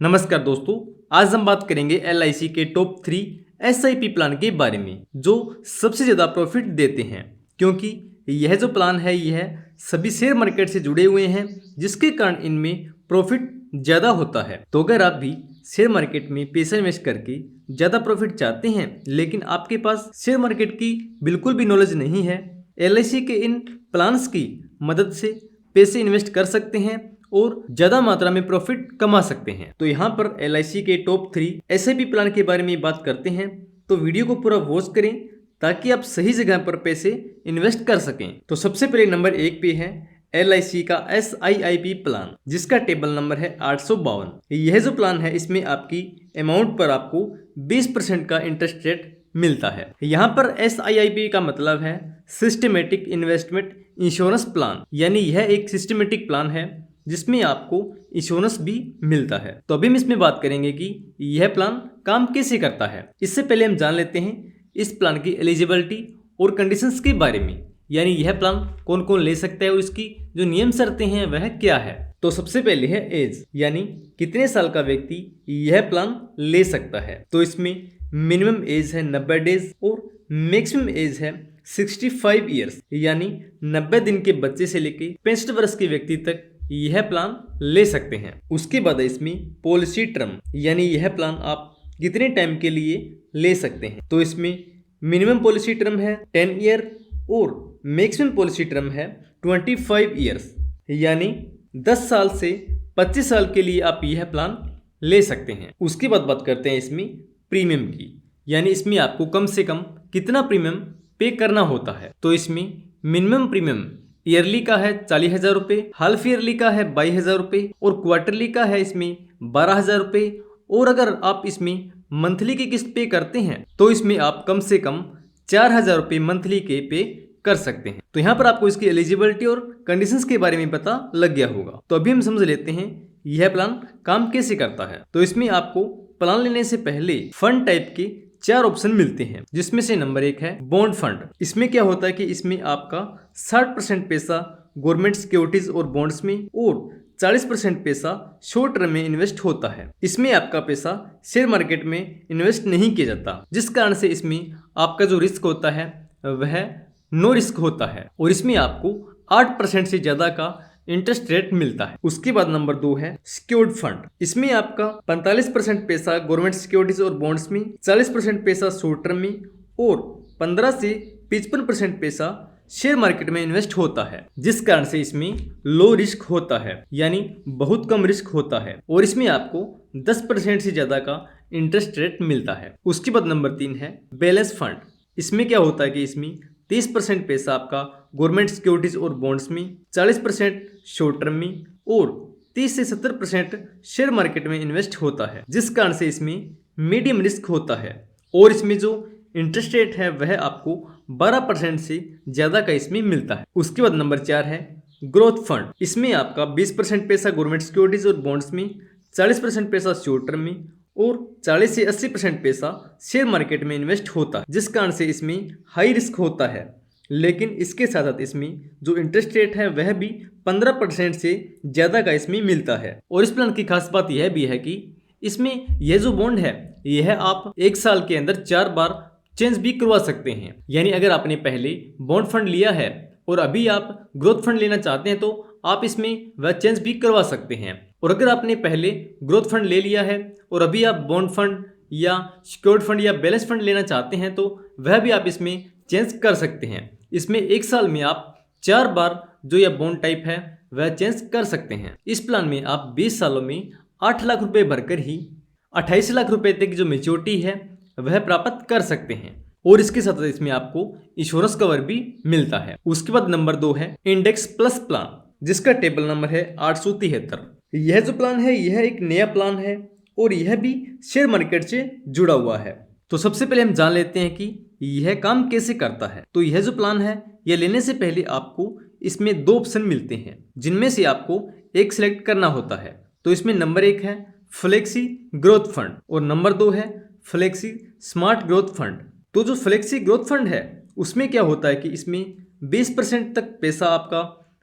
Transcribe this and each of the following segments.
नमस्कार दोस्तों, आज हम बात करेंगे LIC के टॉप 3 SIP प्लान के बारे में जो सबसे ज़्यादा प्रॉफिट देते हैं, क्योंकि यह जो प्लान है यह सभी शेयर मार्केट से जुड़े हुए हैं, जिसके कारण इनमें प्रॉफिट ज़्यादा होता है। तो अगर आप भी शेयर मार्केट में पैसा इन्वेस्ट करके ज़्यादा प्रॉफिट चाहते हैं, लेकिन आपके पास शेयर मार्केट की बिल्कुल भी नॉलेज नहीं है, LIC के इन प्लान्स की मदद से पैसे इन्वेस्ट कर सकते हैं और ज़्यादा मात्रा में प्रॉफिट कमा सकते हैं। तो यहाँ पर LIC के टॉप 3 SIP प्लान के बारे में बात करते हैं, तो वीडियो को पूरा वॉच करें ताकि आप सही जगह पर पैसे इन्वेस्ट कर सकें। तो सबसे पहले नंबर 1 पे है LIC का SIIP प्लान, जिसका टेबल नंबर है 852। यह जो प्लान है इसमें आपकी अमाउंट पर आपको 20% का इंटरेस्ट रेट मिलता है। यहाँ पर SIIP का मतलब है सिस्टमेटिक इन्वेस्टमेंट इंश्योरेंस प्लान, यानी यह एक सिस्टमेटिक प्लान है जिसमें आपको इंश्योरेंस भी मिलता है। तो अभी हम इसमें बात करेंगे कि यह प्लान काम कैसे करता है। इससे पहले हम जान लेते हैं इस प्लान की एलिजिबिलिटी और कंडीशंस के बारे में, यानी यह प्लान कौन कौन ले सकता है और इसकी जो नियम शर्तें हैं वह क्या है। तो सबसे पहले है एज, यानी कितने साल का व्यक्ति यह प्लान ले सकता है। तो इसमें मिनिमम एज है 90 डेज और मैक्सिमम एज है 65 ईयर्स, यानी 90 दिन के बच्चे से लेके 65 वर्ष के व्यक्ति तक यह प्लान ले सकते हैं। उसके बाद इसमें पॉलिसी टर्म, यानी यह प्लान आप कितने टाइम के लिए ले सकते हैं। तो इसमें मिनिमम पॉलिसी टर्म है 10 ईयर और मैक्सिमम पॉलिसी टर्म है 25 ईयर्स, यानी 10 साल से 25 साल के लिए आप यह प्लान ले सकते हैं। उसके बाद बात करते हैं इसमें प्रीमियम की, यानी इसमें आपको कम से कम कितना प्रीमियम पे करना होता है। तो इसमें मिनिमम प्रीमियम ईयरली का है 40,000 रुपये, हाफ ईयरली का है 22,000 रुपये और क्वार्टरली का है इसमें 12,000 रुपये। और अगर आप इसमें मंथली की किस्त पे करते हैं तो इसमें आप कम से कम 4,000 रुपये मंथली के पे कर सकते हैं। तो यहाँ पर आपको इसकी एलिजिबिलिटी और कंडीशंस के बारे में पता लग गया होगा। तो अभी हम समझ लेते हैं यह प्लान काम कैसे करता है। तो इसमें आपको प्लान लेने से पहले फंड टाइप के 4 ऑप्शन मिलते हैं, जिसमें से नंबर 1 है बॉन्ड फंड। इसमें क्या होता है कि इसमें आपका 60% पैसा गवर्नमेंट सिक्योरिटीज और बॉन्ड्स में और 40% पैसा शॉर्ट टर्म में इन्वेस्ट होता है। इसमें आपका पैसा शेयर मार्केट में इन्वेस्ट नहीं किया जाता, जिस कारण से इसमें आपका जो रिस्क होता है वह नो रिस्क होता है और इसमें आपको 8% से ज्यादा का इंटरेस्ट रेट मिलता है। उसके बाद नंबर 2 है सिक्योर्ड फंड। इसमें आपका 45% पैसा गवर्नमेंट सिक्योरिटीज और बॉन्ड्स में, 40% पैसा शॉर्ट टर्म में और 15 से 55% पैसा शेयर मार्केट में इन्वेस्ट होता है, जिस कारण से इसमें लो रिस्क होता है, यानी बहुत कम रिस्क होता है और इसमें आपको 10% से ज्यादा का इंटरेस्ट रेट मिलता है। उसके बाद नंबर 3 है बैलेंस फंड। इसमें क्या होता है कि इसमें 30% पैसा आपका गवर्नमेंट सिक्योरिटीज और बॉन्ड्स में, 40% शॉर्ट टर्म में और 30 से 70% शेयर मार्केट में इन्वेस्ट होता है, जिस कारण से इसमें मीडियम रिस्क होता है और इसमें जो इंटरेस्ट रेट है वह आपको 12% से ज्यादा का इसमें मिलता है। उसके बाद नंबर 4 है ग्रोथ फंड। इसमें आपका 20% पैसा गवर्नमेंट सिक्योरिटीज और बॉन्ड्स में, 40% पैसा शॉर्ट टर्म में और 40 से 80% पैसा शेयर मार्केट में इन्वेस्ट होता है, जिस कारण से इसमें हाई रिस्क होता है। लेकिन इसके साथ साथ इसमें जो इंटरेस्ट रेट है वह भी 15% से ज़्यादा का इसमें मिलता है। और इस प्लान की खास बात यह भी है कि इसमें यह जो बॉन्ड है यह आप 1 साल के अंदर 4 बार चेंज भी करवा सकते हैं। यानी अगर आपने पहले बॉन्ड फंड लिया है और अभी आप ग्रोथ फंड लेना चाहते हैं तो आप इसमें वह चेंज भी करवा सकते हैं। और अगर आपने पहले ग्रोथ फंड ले लिया है और अभी आप बॉन्ड फंड या सिक्योर्ड फंड या बैलेंस फंड लेना चाहते हैं तो वह भी आप इसमें चेंज कर सकते हैं। इसमें 1 साल में आप 4 बार जो यह बॉन्ड टाइप है वह चेंज कर सकते हैं। इस प्लान में आप 20 सालों में 8 लाख रुपए भरकर ही 28 लाख रुपए तक जो मेच्योरिटी है वह प्राप्त कर सकते हैं और इसके साथ इसमें आपको इंश्योरेंस कवर भी मिलता है। उसके बाद नंबर 2 है इंडेक्स प्लस प्लान, जिसका टेबल नंबर है 873। यह जो प्लान है यह एक नया प्लान है और यह भी शेयर मार्केट से जुड़ा हुआ है। तो सबसे पहले हम जान लेते हैं कि यह काम कैसे करता है। तो यह जो प्लान है यह लेने से पहले आपको इसमें 2 ऑप्शन मिलते हैं, जिनमें से आपको एक सिलेक्ट करना होता है। तो इसमें नंबर 1 है फ्लेक्सी ग्रोथ फंड और नंबर 2 है फ्लेक्सी स्मार्ट ग्रोथ फंड। तो जो फ्लेक्सी ग्रोथ फंड है उसमें क्या होता है कि इसमें 20% तक पैसा आपका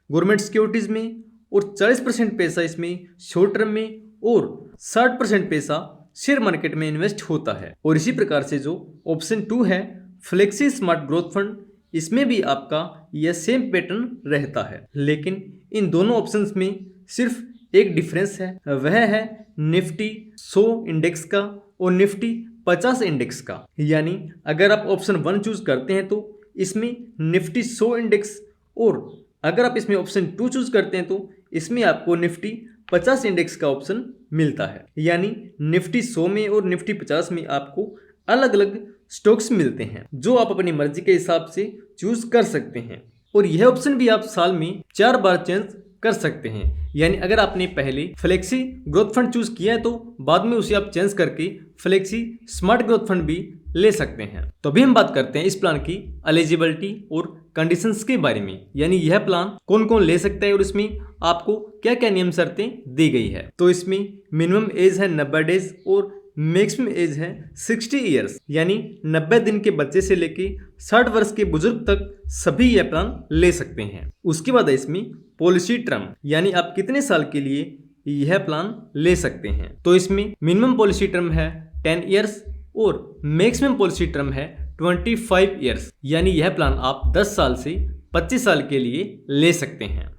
गवर्नमेंट सिक्योरिटीज में और 40% पैसा इसमें शॉर्ट टर्म में और 60% पैसा शेयर मार्केट में इन्वेस्ट होता है। और इसी प्रकार से जो ऑप्शन 2 है फ्लेक्सी स्मार्ट ग्रोथ फंड, इसमें भी आपका यह सेम पैटर्न रहता है, लेकिन इन दोनों ऑप्शंस में सिर्फ एक डिफरेंस है, वह है निफ्टी 100 इंडेक्स का और निफ्टी 50 इंडेक्स का। यानी अगर आप ऑप्शन 1 चूज करते हैं तो इसमें निफ्टी 100 इंडेक्स, और अगर आप इसमें ऑप्शन 2 चूज करते हैं तो इसमें आपको निफ्टी 50 इंडेक्स का ऑप्शन मिलता है। यानी निफ्टी 100 में और निफ्टी 50 में आपको अलग अलग स्टॉक्स मिलते हैं जो आप अपनी मर्जी के हिसाब से चूज कर सकते हैं। और यह ऑप्शन भी आप साल में 4 बार चेंज कर सकते हैं। यानी अगर आपने पहले फ्लेक्सी ग्रोथ फंड चूज किया है तो बाद में उसे आप चेंज करके फ्लेक्सी स्मार्ट ग्रोथ फंड भी ले सकते हैं। तो अभी हम बात करते हैं इस प्लान की एलिजिबिलिटी और कंडीशंस के बारे में, यानी यह प्लान कौन कौन ले सकता है और इसमें आपको क्या क्या नियम शर्तें दी गई है। तो इसमें मिनिमम एज है 90 डेज और मैक्सिमम एज है 60 ईयर्स, यानी 90 दिन के बच्चे से लेके 60 वर्ष के बुजुर्ग तक सभी यह प्लान ले सकते हैं। उसके बाद है इसमें पॉलिसी टर्म, यानी आप कितने साल के लिए यह प्लान ले सकते हैं। तो इसमें मिनिमम पॉलिसी टर्म है 10 ईयर्स और मैक्सिमम पॉलिसी टर्म है 25 ईयर्स, यानी यह प्लान आप 10 साल से 25 साल के लिए ले सकते हैं।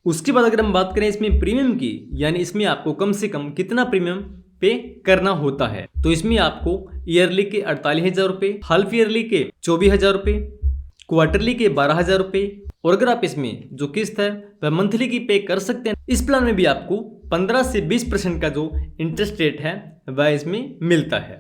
उसके बाद अगर हम बात करें इसमें प्रीमियम की, यानी इसमें आपको कम से कम कितना प्रीमियम पे करना होता है। तो इसमें आपको ईयरली के 48,000 रुपये, हाफ ईयरली के 24,000 रुपये, क्वार्टरली के 12,000 रुपये, और अगर आप इसमें जो किस्त है वह मंथली की पे कर सकते हैं। इस प्लान में भी आपको 15 से 20% का जो इंटरेस्ट रेट है वह इसमें मिलता है।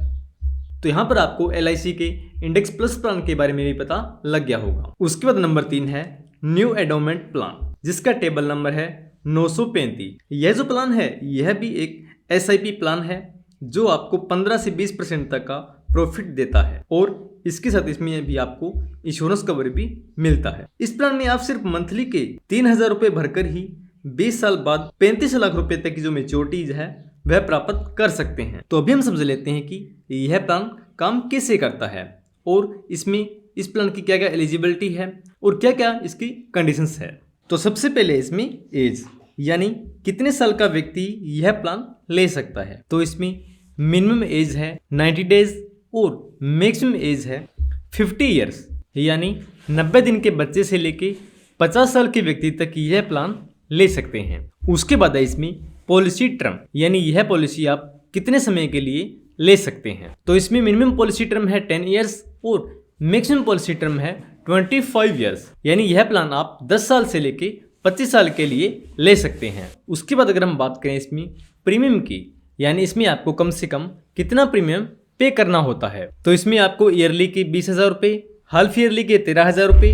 तो यहाँ पर आपको LIC के इंडेक्स प्लस प्लान के बारे में भी पता लग गया होगा। उसके बाद नंबर 3 है न्यू एंडोमेंट प्लान, जिसका टेबल नंबर है 935। यह जो प्लान है यह भी एक SIP प्लान है जो आपको 15 से 20% तक का प्रॉफिट देता है, और इसके साथ इसमें भी आपको इंश्योरेंस कवर भी मिलता है। इस प्लान में आप सिर्फ मंथली के 3,000 रुपये भरकर ही 20 साल बाद 35 लाख रुपए तक की जो मेच्योरिटीज है वह प्राप्त कर सकते हैं। तो अभी हम समझ लेते हैं कि यह प्लान काम कैसे करता है और इसमें इस प्लान की क्या क्या एलिजिबिलिटी है और क्या क्या इसकी कंडीशंस है। तो सबसे पहले इसमें एज, यानी कितने साल का व्यक्ति यह प्लान ले सकता है। तो इसमें मिनिमम एज है 90 डेज और मैक्सिमम एज है 50 ईयर्स, यानी 90 दिन के बच्चे से लेके 50 साल के व्यक्ति तक यह प्लान ले सकते हैं। उसके बाद है इसमें पॉलिसी टर्म, यानी यह पॉलिसी आप कितने समय के लिए ले सकते हैं। तो इसमें मिनिमम पॉलिसी टर्म है 10 ईयर्स और मैक्सिमम पॉलिसी टर्म है 25 ईयर्स, यानी यह प्लान आप 10 साल से लेके 25 साल के लिए ले सकते हैं। उसके बाद अगर हम बात करें इसमें प्रीमियम की, यानी इसमें आपको कम से कम कितना प्रीमियम पे करना होता है। तो इसमें आपको ईयरली के 20,000 रुपये, हाफ ईयरली के 13,000 रुपये,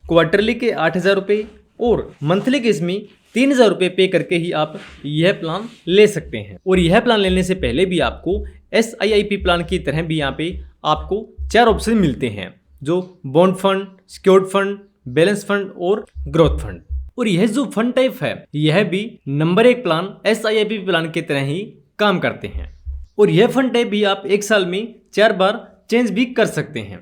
क्वार्टरली के 8,000 रुपये और मंथली के इसमें 3,000 रुपये पे करके ही आप यह प्लान ले सकते हैं। और यह प्लान लेने से पहले भी आपको SIP प्लान की तरह भी यहाँ पे आपको 4 ऑप्शन मिलते हैं, जो bond fund, secured fund, balance fund और ग्रोथ फंड। और यह जो फंड टाइप है यह भी नंबर 1 प्लान SIP प्लान की तरह ही काम करते हैं। और यह फंड टाइप भी आप 1 साल में 4 बार चेंज भी कर सकते हैं।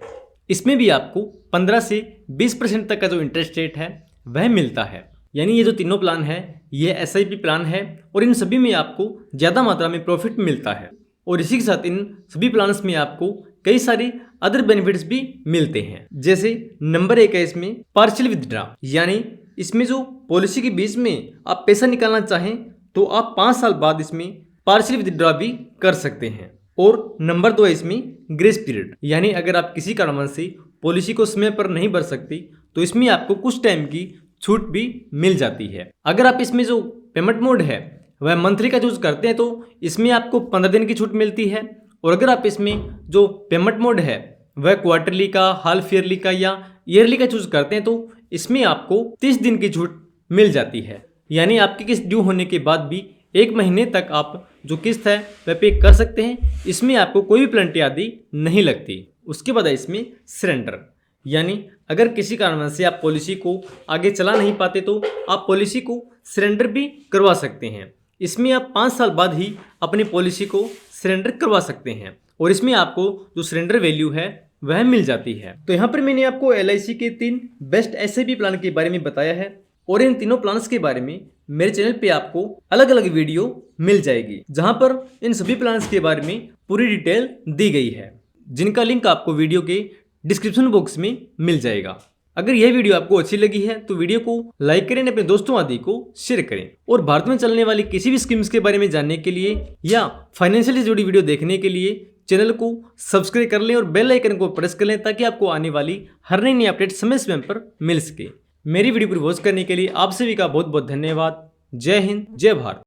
इसमें भी आपको 15 से 20% तक का जो इंटरेस्ट रेट है वह मिलता है। यानी ये जो तीनों प्लान है ये SIP प्लान है और इन सभी में आपको ज़्यादा मात्रा में प्रॉफिट मिलता है। और इसी के साथ इन सभी प्लान्स में आपको कई सारे अदर बेनिफिट्स भी मिलते हैं। जैसे नंबर 1 है इसमें पार्शियल विथड्रॉ, यानी इसमें जो पॉलिसी के बीच में आप पैसा निकालना चाहें तो आप 5 साल बाद इसमें पार्शियल विथड्रॉ भी कर सकते हैं। और नंबर 2 है इसमें ग्रेस पीरियड, यानी अगर आप किसी कारणवश से पॉलिसी को समय पर नहीं भर सकती तो इसमें आपको कुछ टाइम की छूट भी मिल जाती है। अगर आप इसमें जो पेमेंट मोड है वह मंथली का चूज करते हैं तो इसमें आपको 15 दिन की छूट मिलती है। और अगर आप इसमें जो पेमेंट मोड है वह क्वार्टरली का, हाफ ईयरली का या ईयरली का चूज करते हैं तो इसमें आपको 30 दिन की छूट मिल जाती है। यानी आपकी किस्त ड्यू होने के बाद भी 1 महीने तक आप जो किस्त है वह पे कर सकते हैं। इसमें आपको कोई भी पेनल्टी आदि नहीं लगती। उसके बाद है इसमें सरेंडर, यानी अगर किसी कारणवश से आप पॉलिसी को आगे चला नहीं पाते तो आप पॉलिसी को सरेंडर भी करवा सकते हैं। इसमें आप 5 साल बाद ही अपनी पॉलिसी को सरेंडर करवा सकते हैं और इसमें आपको जो सरेंडर वैल्यू है वह मिल जाती है। तो यहाँ पर मैंने आपको LIC के 3 बेस्ट SIP प्लान के बारे में बताया है और इन तीनों प्लान्स के बारे में मेरे चैनल पे आपको अलग अलग वीडियो मिल जाएगी, जहां पर इन सभी प्लान्स के बारे में पूरी डिटेल दी गई है, जिनका लिंक आपको वीडियो के डिस्क्रिप्शन बॉक्स में मिल जाएगा। अगर यह वीडियो आपको अच्छी लगी है तो वीडियो को लाइक करें, अपने दोस्तों आदि को शेयर करें, और भारत में चलने वाली किसी भी स्कीम्स के बारे में जानने के लिए या फाइनेंशियल से जुड़ी वीडियो देखने के लिए चैनल को सब्सक्राइब कर लें और बेल आइकन को प्रेस कर लें, ताकि आपको आने वाली हर नई अपडेट समय समय पर मिल सके। मेरी वीडियो को वॉच करने के लिए आप सभी का बहुत बहुत धन्यवाद। जय हिंद, जय भारत।